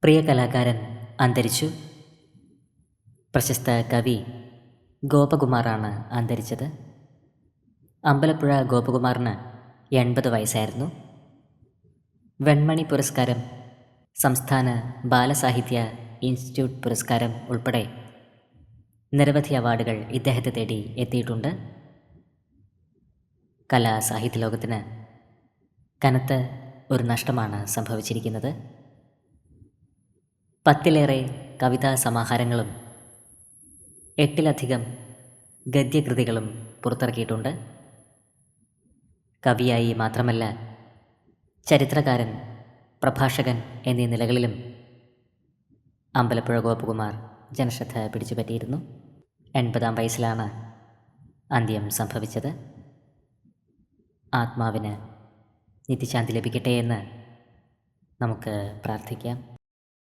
പ്രിയ കലാകാരൻ അന്തരിച്ചു. പ്രശസ്ത കവി ഗോപകുമാറാണ് അന്തരിച്ചത്. അമ്പലപ്പുഴ ഗോപകുമാറിന് 80 വയസ്സായിരുന്നു. വെൺമണി പുരസ്കാരം, സംസ്ഥാന ബാലസാഹിത്യ ഇൻസ്റ്റിറ്റ്യൂട്ട് പുരസ്കാരം ഉൾപ്പെടെ നിരവധി അവാർഡുകൾ ഇദ്ദേഹത്തെ തേടി എത്തിയിട്ടുണ്ട്. സാഹിത്യ ലോകത്തിന് കനത്ത ഒരു നഷ്ടമാണ് സംഭവിച്ചിരിക്കുന്നത്. 10-ലേറെ കവിതാ സമാഹാരങ്ങളും 8-ലധികം ഗദ്യകൃതികളും പുറത്തിറക്കിയിട്ടുണ്ട്. കവിയായി മാത്രമല്ല, ചരിത്രകാരൻ, പ്രഭാഷകൻ എന്നീ നിലകളിലും അമ്പലപ്പുഴ ഗോപകുമാർ ജനശ്രദ്ധ പിടിച്ചുപറ്റിയിരുന്നു. 80-ാം വയസ്സിലാണ് അന്ത്യം സംഭവിച്ചത്. ആത്മാവിന് നിത്യശാന്തി ലഭിക്കട്ടെ എന്ന് നമുക്ക് പ്രാർത്ഥിക്കാം.